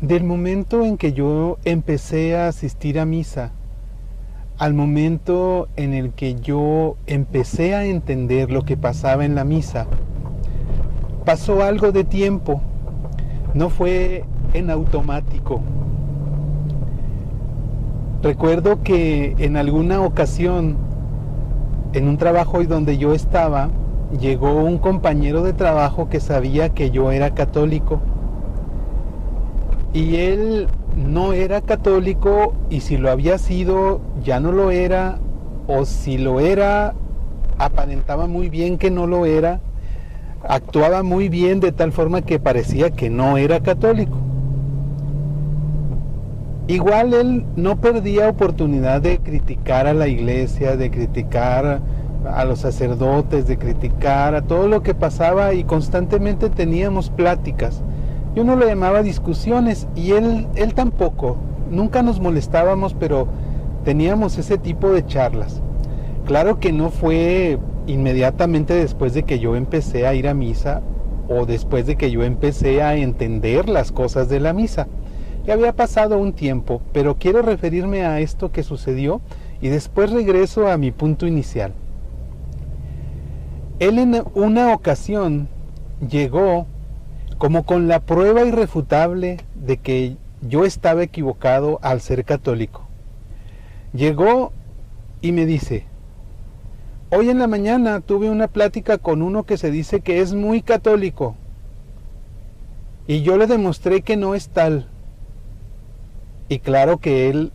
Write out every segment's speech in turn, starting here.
Del momento en que yo empecé a asistir a misa, al momento en el que yo empecé a entender lo que pasaba en la misa, pasó algo de tiempo, no fue en automático. Recuerdo que en alguna ocasión, en un trabajo donde yo estaba, llegó un compañero de trabajo que sabía que yo era católico. Y él no era católico, y si lo había sido, ya no lo era, o si lo era, aparentaba muy bien que no lo era, actuaba muy bien de tal forma que parecía que no era católico. Igual él no perdía oportunidad de criticar a la iglesia, de criticar a los sacerdotes, de criticar a todo lo que pasaba, y constantemente teníamos pláticas. Yo no lo llamaba discusiones, y él tampoco. Nunca nos molestábamos, pero teníamos ese tipo de charlas. Claro que no fue inmediatamente después de que yo empecé a ir a misa, o después de que yo empecé a entender las cosas de la misa. Ya había pasado un tiempo, pero quiero referirme a esto que sucedió y después regreso a mi punto inicial. Él en una ocasión llegó como con la prueba irrefutable de que yo estaba equivocado al ser católico. Llegó y me dice: hoy en la mañana tuve una plática con uno que se dice que es muy católico, y yo le demostré que no es tal. Y claro que él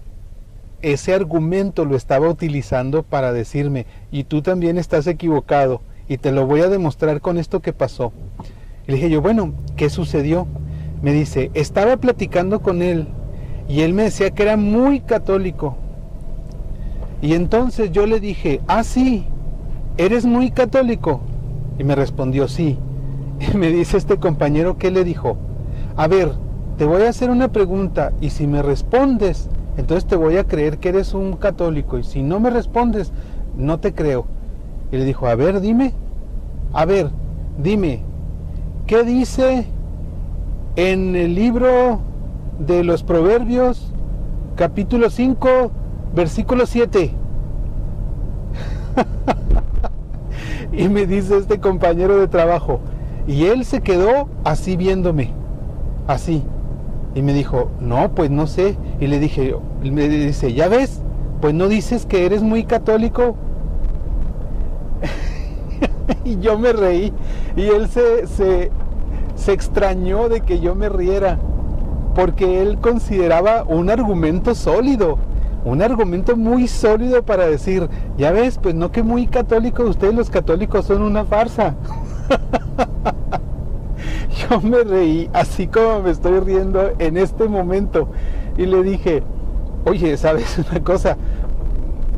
ese argumento lo estaba utilizando para decirme: y tú también estás equivocado, y te lo voy a demostrar con esto que pasó. Y le dije yo: bueno, ¿qué sucedió? Me dice: estaba platicando con él y él me decía que era muy católico. Y entonces yo le dije: ah, sí, ¿eres muy católico? Y me respondió: sí. Y me dice este compañero que le dijo: a ver, te voy a hacer una pregunta, y si me respondes, entonces te voy a creer que eres un católico, y si no me respondes, no te creo. Y le dijo: a ver, dime, ¿qué dice en el libro de los Proverbios, capítulo 5, versículo 7? Y me dice este compañero de trabajo, y él se quedó así viéndome, así, y me dijo: no, pues no sé. Y le dije, me dice: ya ves, pues no dices que eres muy católico. Y yo me reí, y él se extrañó de que yo me riera, porque él consideraba un argumento sólido, un argumento muy sólido para decir: ya ves, pues no, que muy católico, ustedes los católicos son una farsa. Yo me reí así como me estoy riendo en este momento, y le dije: oye, ¿sabes una cosa?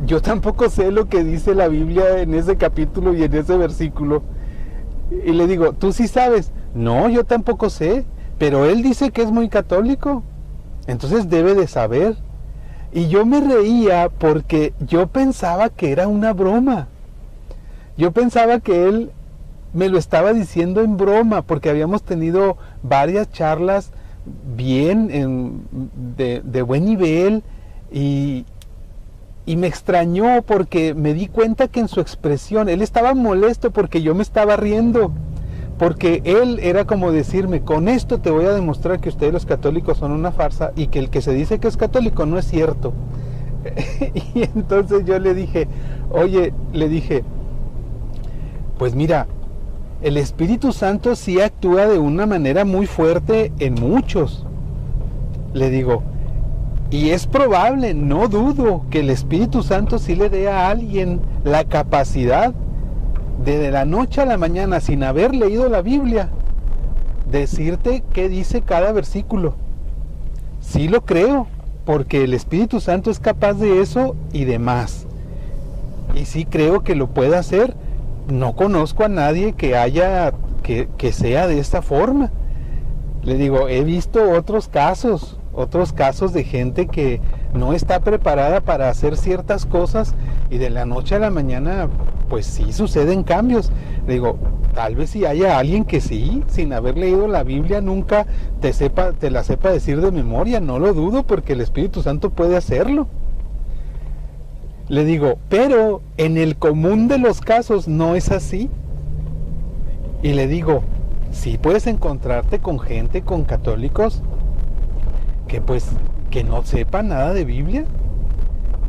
Yo tampoco sé lo que dice la Biblia en ese capítulo y en ese versículo. Y le digo: ¿tú sí sabes? No, yo tampoco sé, pero él dice que es muy católico, entonces debe de saber. Y yo me reía porque yo pensaba que era una broma. Yo pensaba que él me lo estaba diciendo en broma, porque habíamos tenido varias charlas bien, de buen nivel, y me extrañó porque me di cuenta que en su expresión él estaba molesto porque yo me estaba riendo, porque él era como decirme: con esto te voy a demostrar que ustedes los católicos son una farsa, y que el que se dice que es católico no es cierto. Y entonces yo le dije: oye, le dije, pues mira, el Espíritu Santo sí actúa de una manera muy fuerte en muchos. Le digo, y es probable, no dudo, que el Espíritu Santo sí le dé a alguien la capacidad de la noche a la mañana, sin haber leído la Biblia, decirte qué dice cada versículo. Sí lo creo, porque el Espíritu Santo es capaz de eso y de más. Y sí creo que lo puede hacer. No conozco a nadie que sea de esta forma. Le digo, he visto otros casos de gente que no está preparada para hacer ciertas cosas, y de la noche a la mañana pues sí suceden cambios. Le digo, tal vez si haya alguien que sí, sin haber leído la Biblia, nunca te la sepa decir de memoria. No lo dudo, porque el Espíritu Santo puede hacerlo. Le digo, pero en el común de los casos no es así. Y le digo, sí puedes encontrarte con gente, con católicos, que no sepan nada de Biblia,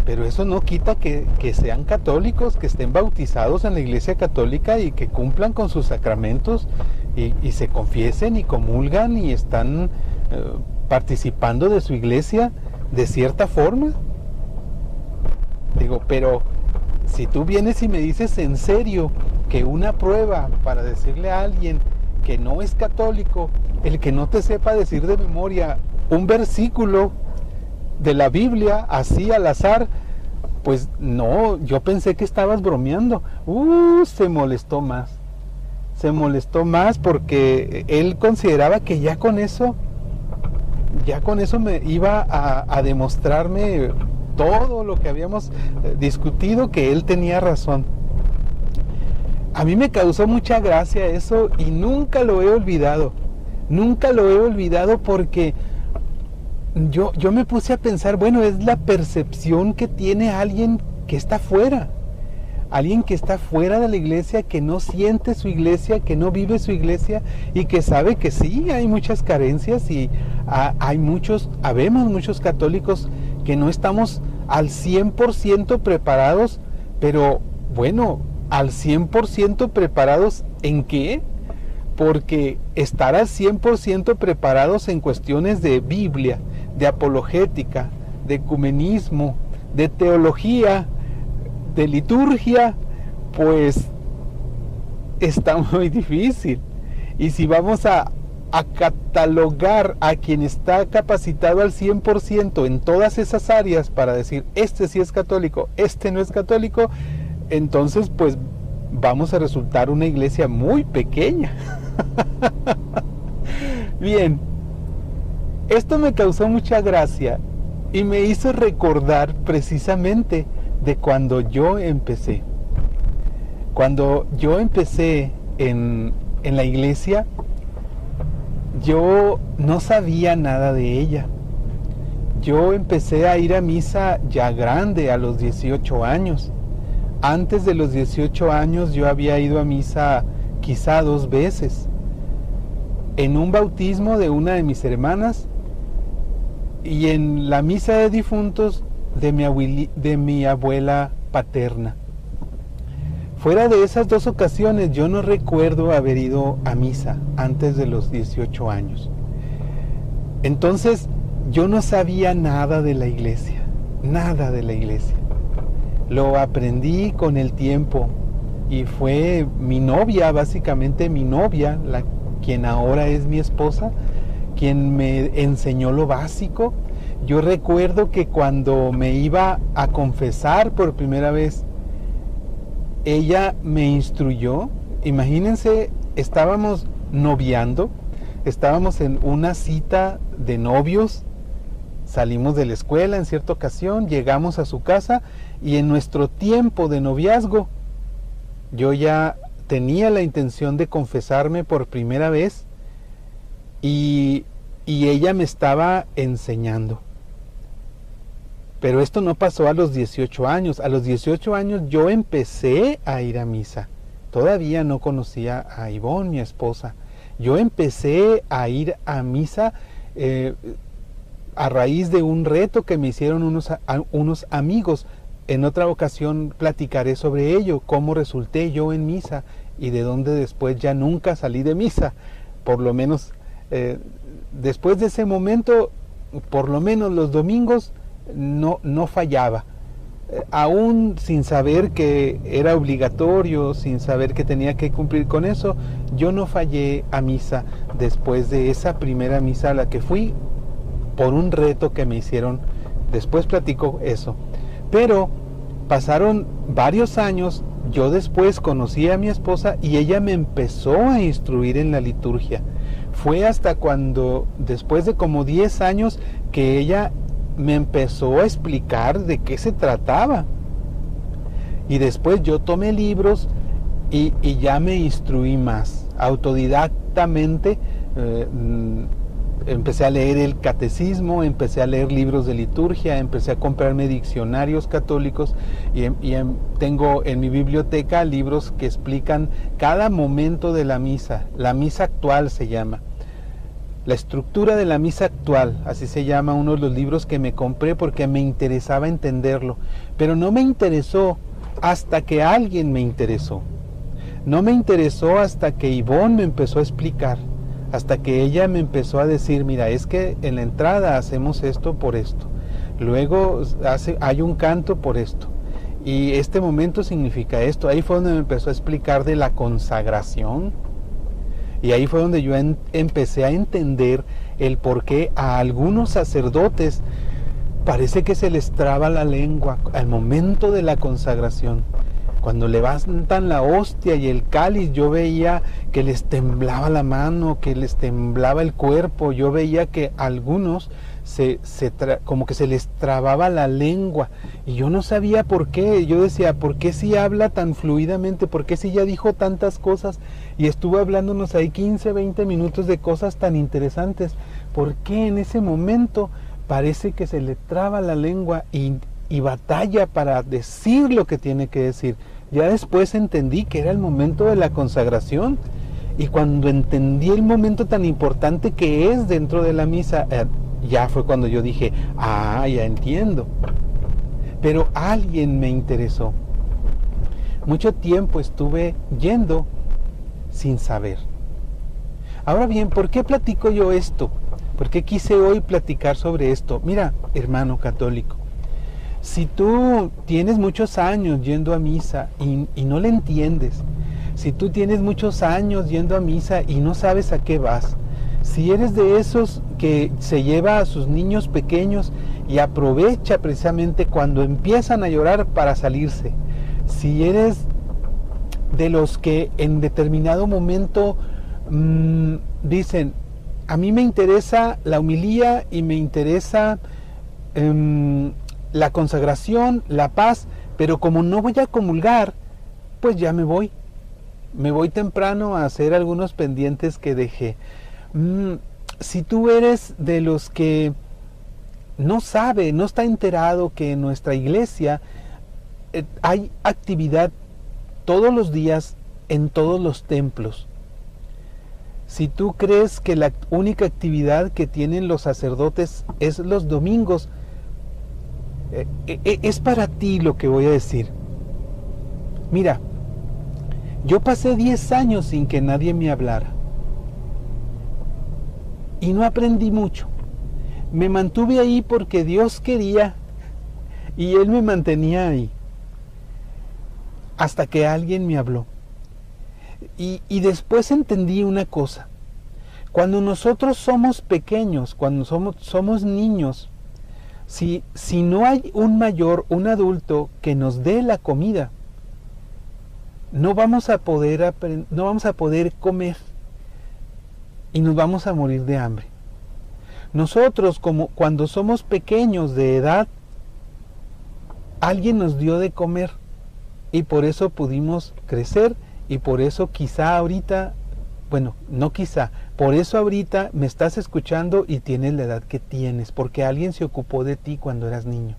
pero eso no quita que sean católicos, que estén bautizados en la Iglesia Católica y que cumplan con sus sacramentos y se confiesen y comulgan y están participando de su iglesia de cierta forma. Digo, pero si tú vienes y me dices en serio que una prueba para decirle a alguien que no es católico, el que no te sepa decir de memoria un versículo de la Biblia así al azar, pues no, yo pensé que estabas bromeando. Se molestó más porque él consideraba que ya con eso me iba a demostrarme todo lo que habíamos discutido, que él tenía razón. A mí me causó mucha gracia eso y nunca lo he olvidado. Nunca lo he olvidado porque yo me puse a pensar, bueno, es la percepción que tiene alguien que está fuera. Alguien que está fuera de la iglesia, que no siente su iglesia, que no vive su iglesia y que sabe que sí, hay muchas carencias y habemos muchos católicos que no estamos al 100% preparados, pero bueno, al 100% preparados ¿en qué? Porque estar al 100% preparados en cuestiones de Biblia, de apologética, de ecumenismo, de teología, de liturgia, pues está muy difícil. Y si vamos a catalogar a quien está capacitado al 100% en todas esas áreas para decir, este sí es católico, este no es católico, entonces pues vamos a resultar una iglesia muy pequeña. Bien, esto me causó mucha gracia y me hizo recordar precisamente de cuando yo empecé. Cuando yo empecé en la iglesia, yo no sabía nada de ella. Yo empecé a ir a misa ya grande, a los 18 años. Antes de los 18 años yo había ido a misa quizá 2 veces. En un bautismo de una de mis hermanas y en la misa de difuntos de mi abuela paterna. Fuera de esas 2 ocasiones, yo no recuerdo haber ido a misa antes de los 18 años. Entonces, yo no sabía nada de la iglesia, nada de la iglesia. Lo aprendí con el tiempo y fue mi novia, básicamente mi novia, quien ahora es mi esposa, quien me enseñó lo básico. Yo recuerdo que cuando me iba a confesar por primera vez, ella me instruyó. Imagínense, estábamos noviando, estábamos en una cita de novios, salimos de la escuela en cierta ocasión, llegamos a su casa y en nuestro tiempo de noviazgo yo ya tenía la intención de confesarme por primera vez y ella me estaba enseñando. Pero esto no pasó a los 18 años. A los 18 años yo empecé a ir a misa. Todavía no conocía a Ivonne, mi esposa. Yo empecé a ir a misa a raíz de un reto que me hicieron unos amigos. En otra ocasión platicaré sobre ello, cómo resulté yo en misa y de dónde después ya nunca salí de misa. Por lo menos después de ese momento, por lo menos los domingos, no fallaba, aún sin saber que era obligatorio, sin saber que tenía que cumplir con eso. Yo no fallé a misa después de esa primera misa a la que fui por un reto que me hicieron. Después platico eso, pero pasaron varios años. Yo después conocí a mi esposa y ella me empezó a instruir en la liturgia. Fue hasta cuando, después de como 10 años, que ella me empezó a explicar de qué se trataba. Y después yo tomé libros y ya me instruí más. Autodidactamente empecé a leer el catecismo, empecé a leer libros de liturgia, empecé a comprarme diccionarios católicos y tengo en mi biblioteca libros que explican cada momento de la misa actual se llama. La estructura de la misa actual, así se llama uno de los libros que me compré porque me interesaba entenderlo, pero no me interesó hasta que alguien me interesó. No me interesó hasta que Ivonne me empezó a explicar, hasta que ella me empezó a decir, mira, es que en la entrada hacemos esto por esto, luego hay un canto por esto, y este momento significa esto. Ahí fue donde me empezó a explicar de la consagración, y ahí fue donde yo empecé a entender el por qué a algunos sacerdotes parece que se les traba la lengua al momento de la consagración. Cuando levantan la hostia y el cáliz, yo veía que les temblaba la mano, que les temblaba el cuerpo. Yo veía que a algunos como que se les trababa la lengua. Y yo no sabía por qué. Yo decía, ¿por qué si habla tan fluidamente? ¿Por qué si ya dijo tantas cosas? Y estuvo hablándonos ahí 15, 20 minutos de cosas tan interesantes. ¿Por qué en ese momento parece que se le traba la lengua y batalla para decir lo que tiene que decir? Ya después entendí que era el momento de la consagración, y cuando entendí el momento tan importante que es dentro de la misa, ya fue cuando yo dije, ya entiendo. Pero alguien me interesó. Mucho tiempo estuve yendo sin saber. Ahora bien, ¿por qué platico yo esto? ¿Por qué quise hoy platicar sobre esto? Mira, hermano católico, si tú tienes muchos años yendo a misa y no le entiendes, si tú tienes muchos años yendo a misa y no sabes a qué vas, si eres de esos que se lleva a sus niños pequeños y aprovecha precisamente cuando empiezan a llorar para salirse, si eres de los que en determinado momento dicen, a mí me interesa la homilía y me interesa la consagración, la paz, pero como no voy a comulgar, pues ya me voy temprano a hacer algunos pendientes que dejé. Si tú eres de los que no está enterado que en nuestra iglesia hay actividad todos los días en todos los templos, si tú crees que la única actividad que tienen los sacerdotes es los domingos, es para ti lo que voy a decir. Mira, yo pasé 10 años sin que nadie me hablara y no aprendí mucho. Me mantuve ahí porque Dios quería y Él me mantenía ahí hasta que alguien me habló. Y después entendí una cosa. Cuando nosotros somos pequeños, cuando somos niños, si no hay un mayor, un adulto que nos dé la comida, no vamos a poder comer y nos vamos a morir de hambre. Nosotros, como cuando somos pequeños de edad, alguien nos dio de comer y por eso pudimos crecer, y por eso quizá ahorita, bueno, no quizá, por eso ahorita me estás escuchando y tienes la edad que tienes, porque alguien se ocupó de ti cuando eras niño.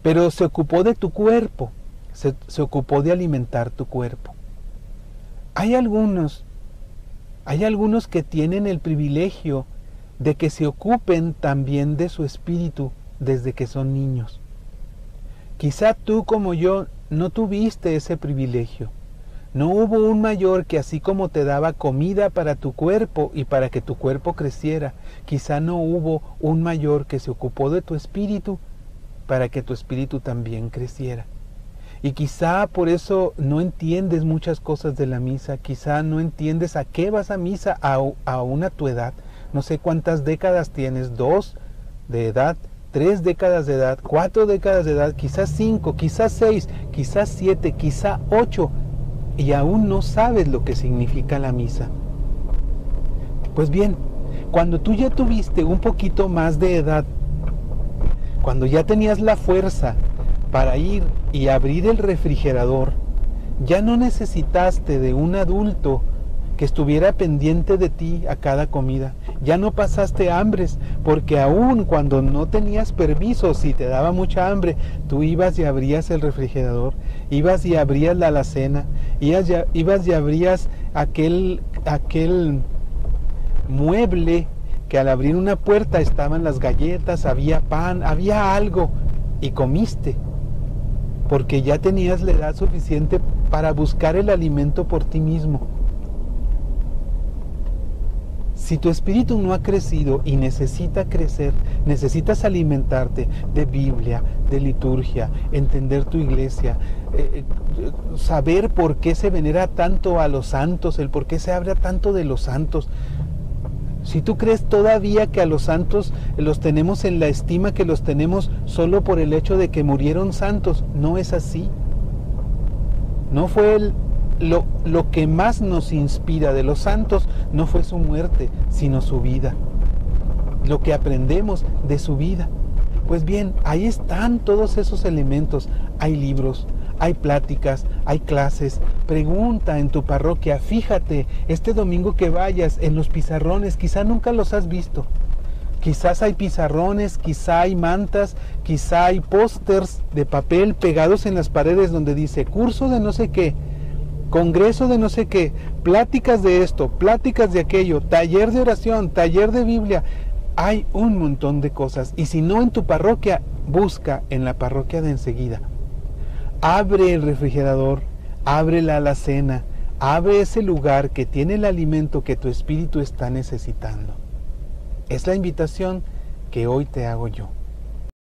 Pero se ocupó de tu cuerpo, se ocupó de alimentar tu cuerpo. Hay algunos que tienen el privilegio de que se ocupen también de su espíritu desde que son niños. Quizá tú como yo no tuviste ese privilegio. No hubo un mayor que así como te daba comida para tu cuerpo y para que tu cuerpo creciera, quizá no hubo un mayor que se ocupó de tu espíritu para que tu espíritu también creciera. Y quizá por eso no entiendes muchas cosas de la misa, quizá no entiendes a qué vas a misa aún a tu edad. No sé cuántas décadas tienes, 2 de edad, 3 décadas de edad, 4 décadas de edad, quizás 5, quizás 6, quizás 7, quizá 8, y aún no sabes lo que significa la misa. Pues bien, cuando tú ya tuviste un poquito más de edad, cuando ya tenías la fuerza para ir y abrir el refrigerador, ya no necesitaste de un adulto que estuviera pendiente de ti a cada comida. Ya no pasaste hambres, porque aún cuando no tenías permiso, si te daba mucha hambre, tú ibas y abrías el refrigerador, ibas y abrías la alacena, ibas y abrías aquel mueble que al abrir una puerta estaban las galletas, había pan, había algo, y comiste, porque ya tenías la edad suficiente para buscar el alimento por ti mismo. Si tu espíritu no ha crecido y necesita crecer, necesitas alimentarte de Biblia, de liturgia, entender tu iglesia, saber por qué se venera tanto a los santos, el por qué se habla tanto de los santos. Si tú crees todavía que a los santos los tenemos en la estima que los tenemos solo por el hecho de que murieron santos, no es así. No fue lo que más nos inspira de los santos, no fue su muerte, sino su vida. Lo que aprendemos de su vida. Pues bien, ahí están todos esos elementos. Hay libros, hay pláticas, hay clases. Pregunta en tu parroquia, fíjate, este domingo que vayas en los pizarrones, quizá nunca los has visto. Quizás hay pizarrones, quizá hay mantas, quizá hay pósters de papel pegados en las paredes donde dice curso de no sé qué, congreso de no sé qué, pláticas de esto, pláticas de aquello, taller de oración, taller de Biblia. Hay un montón de cosas. Y si no en tu parroquia, busca en la parroquia de enseguida. Abre el refrigerador, abre la alacena, abre ese lugar que tiene el alimento que tu espíritu está necesitando. Es la invitación que hoy te hago yo.